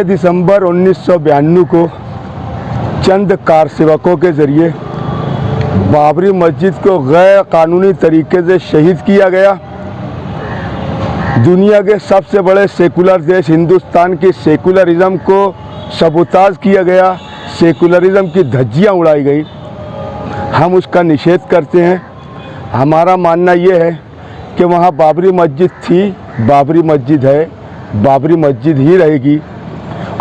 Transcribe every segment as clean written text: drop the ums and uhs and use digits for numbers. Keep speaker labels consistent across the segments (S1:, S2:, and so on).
S1: दिसंबर 1992 को चंद कार सेवकों के ज़रिए बाबरी मस्जिद को गैर कानूनी तरीके से शहीद किया गया। दुनिया के सबसे बड़े सेकुलर देश हिंदुस्तान की सेकुलरिज्म को सबूताज किया गया, सेकुलरिज्म की धज्जियाँ उड़ाई गई। हम उसका निषेध करते हैं। हमारा मानना ये है कि वहाँ बाबरी मस्जिद थी, बाबरी मस्जिद है, बाबरी मस्जिद ही रहेगी।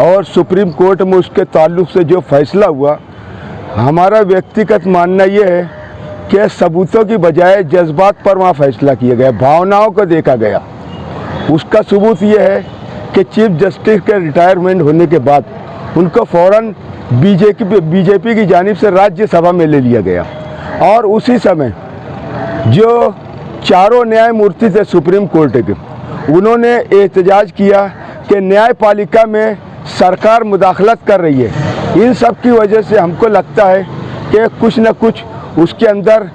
S1: और सुप्रीम कोर्ट में उसके ताल्लुक़ से जो फैसला हुआ, हमारा व्यक्तिगत मानना ये है कि सबूतों की बजाय जज्बात पर वहाँ फैसला किया गया, भावनाओं को देखा गया। उसका सबूत ये है कि चीफ जस्टिस के रिटायरमेंट होने के बाद उनको फ़ौरन बीजेपी की जानिब से राज्यसभा में ले लिया गया। और उसी समय जो चारों न्यायमूर्ति थे सुप्रीम कोर्ट के, उन्होंने एहतजाज किया कि न्यायपालिका में सरकार मुदाखलत कर रही है। इन सब की वजह से हमको लगता है कि कुछ न कुछ उसके अंदर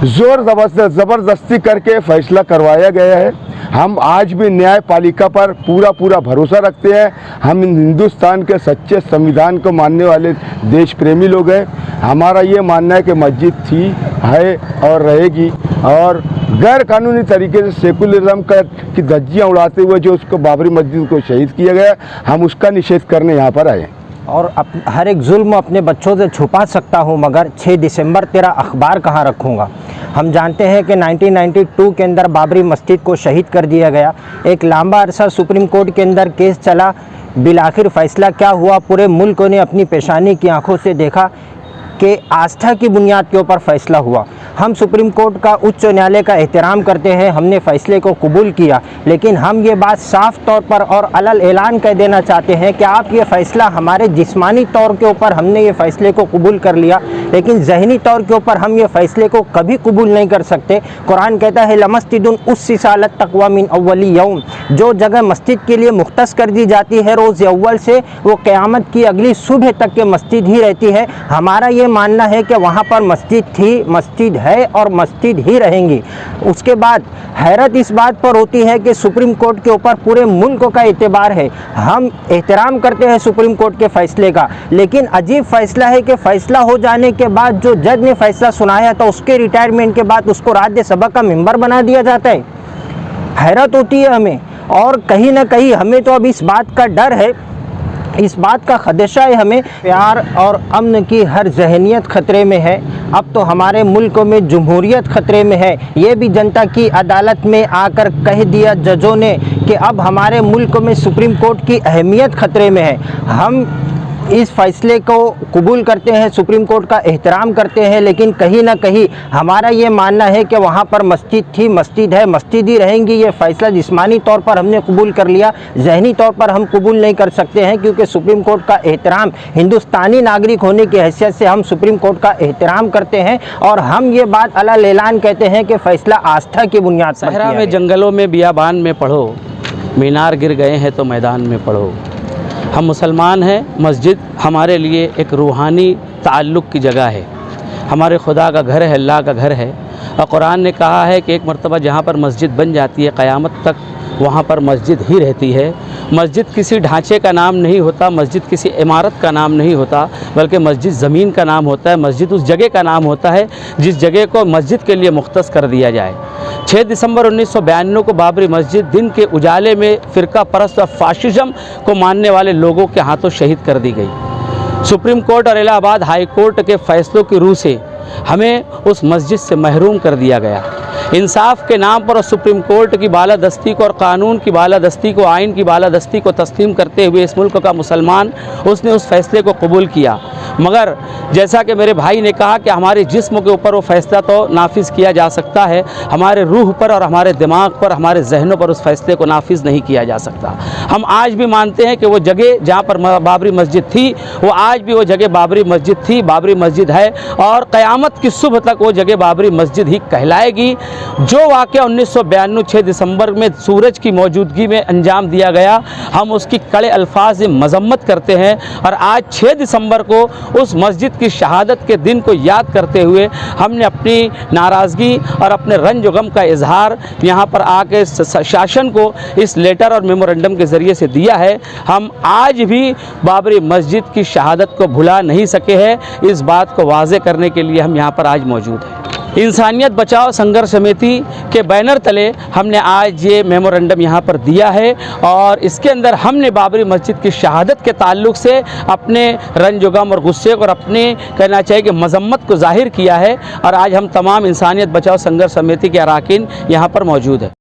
S1: ज़ोर ज़बरदस्ती करके फ़ैसला करवाया गया है। हम आज भी न्यायपालिका पर पूरा भरोसा रखते हैं। हम हिंदुस्तान के सच्चे संविधान को मानने वाले देश प्रेमी लोग हैं। हमारा ये मानना है कि मस्जिद थी, है और रहेगी। और गैर कानूनी तरीके से सेकुलरिज्म की धज्जियाँ उड़ाते हुए जो उसको बाबरी मस्जिद को शहीद किया गया, हम उसका निषेध करने यहाँ पर आए।
S2: और हर एक जुल्म अपने बच्चों से छुपा सकता हूँ, मगर 6 दिसंबर तेरा अखबार कहाँ रखूँगा। हम जानते हैं कि 1992 के अंदर बाबरी मस्जिद को शहीद कर दिया गया। एक लंबा अरसा सुप्रीम कोर्ट के अंदर केस चला, बिलाखिर फ़ैसला क्या हुआ, पूरे मुल्क ने अपनी पेशानी की आंखों से देखा कि आस्था की बुनियाद के ऊपर फ़ैसला हुआ। हम सुप्रीम कोर्ट का, उच्च न्यायालय का एहतराम करते हैं, हमने फ़ैसले को कबूल किया। लेकिन हम ये बात साफ़ तौर पर और अलल ऐलान कह देना चाहते हैं कि आप ये फ़ैसला हमारे जिस्मानी तौर के ऊपर हमने ये फ़ैसले को कबूल कर लिया, लेकिन ज़हनी तौर के ऊपर हम ये फ़ैसले को कभी कबूल नहीं कर सकते। कुरान कहता है लमस्जिदुन उस्सिसत तक़वा मिन अव्वली यौम, जो जगह मस्जिद के लिए मुख्तस कर दी जाती है रोज़ अव्वल से, वो क़यामत की अगली सुबह तक के मस्जिद ही रहती है। हमारा ये मानना है कि वहाँ पर मस्जिद थी, मस्जिद है और मस्जिद ही रहेंगी। उसके बाद हैरत इस बात पर होती है कि सुप्रीम कोर्ट के ऊपर पूरे मुल्क का एतबार है। हम एहतराम करते हैं सुप्रीम कोर्ट के फ़ैसले का, लेकिन अजीब फ़ैसला है कि फ़ैसला हो जाने के बाद जो जज ने फ़ैसला सुनाया था, उसके रिटायरमेंट के बाद उसको राज्यसभा का मेंबर बना दिया जाता है। हैरत होती है हमें। और कहीं ना कहीं हमें तो अब इस बात का डर है, इस बात का खदशा है हमें, प्यार और अमन की हर जहनियत ख़तरे में है। अब तो हमारे मुल्क में जमहूरियत ख़तरे में है। ये भी जनता की अदालत में आकर कह दिया जजों ने कि अब हमारे मुल्क में सुप्रीम कोर्ट की अहमियत ख़तरे में है। हम इस फ़ैसले को कबूल करते हैं, सुप्रीम कोर्ट का एहतराम करते हैं, लेकिन कहीं ना कहीं हमारा ये मानना है कि वहाँ पर मस्जिद थी, मस्जिद है, मस्जिद ही रहेंगी। ये फ़ैसला जिस्मानी तौर पर हमने कबूल कर लिया, ज़हनी तौर पर हम कबूल नहीं कर सकते हैं, क्योंकि सुप्रीम कोर्ट का एहतराम, हिंदुस्तानी नागरिक होने की हैसियत से हम सुप्रीम कोर्ट का एहतराम करते हैं। और हम ये बात अलल ऐलान कहते हैं कि फ़ैसला आस्था की बुनियाद पर।
S3: सहरा में, जंगलों में, बियाबान में पढ़ो, मीनार गिर गए हैं तो मैदान में पढ़ो। हम मुसलमान हैं, मस्जिद हमारे लिए एक रूहानी ताल्लुक़ की जगह है, हमारे खुदा का घर है, अल्लाह का घर है। और कुरान ने कहा है कि एक मरतबा जहाँ पर मस्जिद बन जाती है, क़यामत तक वहाँ पर मस्जिद ही रहती है। मस्जिद किसी ढांचे का नाम नहीं होता, मस्जिद किसी इमारत का नाम नहीं होता, बल्कि मस्जिद ज़मीन का नाम होता है। मस्जिद उस जगह का नाम होता है जिस जगह को मस्जिद के लिए मुख्तस कर दिया जाए। 6 दिसंबर 1992 को बाबरी मस्जिद दिन के उजाले में फ़िरका परस्त और फाशिज़म को मानने वाले लोगों के हाथों शहीद कर दी गई। सुप्रीम कोर्ट और इलाहाबाद हाई कोर्ट के फ़ैसलों की रूह से हमें उस मस्जिद से महरूम कर दिया गया। इंसाफ के नाम पर सुप्रीम कोर्ट की बालादस्ती को और कानून की बालादस्ती को, आइन की बालादस्ती को तस्लीम करते हुए इस मुल्क का मुसलमान, उसने उस फ़ैसले को कबूल किया। मगर जैसा कि मेरे भाई ने कहा कि हमारे जिस्म के ऊपर वो फ़ैसला तो नाफिज किया जा सकता है, हमारे रूह पर और हमारे दिमाग पर, हमारे जहनों पर उस फ़ैसले को नाफिज नहीं किया जा सकता। हम आज भी मानते हैं कि वो जगह जहाँ पर बाबरी मस्जिद थी, वो आज भी वो जगह बाबरी मस्जिद थी, बाबरी मस्जिद है, और क़यामत की सुबह तक वो जगह बाबरी मस्जिद ही कहलाएगी। जो वाक़या 1992 6 दिसंबर में सूरज की मौजूदगी में अंजाम दिया गया, हम उसकी कड़े अल्फाज में मजम्मत करते हैं। और आज 6 दिसंबर को उस मस्जिद की शहादत के दिन को याद करते हुए हमने अपनी नाराज़गी और अपने रंज गम का इजहार यहाँ पर आके शासन को इस लेटर और मेमोरेंडम के ज़रिए से दिया है। हम आज भी बाबरी मस्जिद की शहादत को भुला नहीं सके हैं। इस बात को वाज़े करने के लिए हम यहाँ पर आज मौजूद हैं। इंसानियत बचाओ संघर्ष समिति के बैनर तले हमने आज ये मेमोरेंडम यहाँ पर दिया है और इसके अंदर हमने बाबरी मस्जिद की शहादत के ताल्लुक़ से अपने रंज गम और गुस्से और अपने कहना चाहिए कि मजम्मत को ज़ाहिर किया है। और आज हम तमाम इंसानियत बचाओ संघर्ष समिति के अरकान यहाँ पर मौजूद हैं।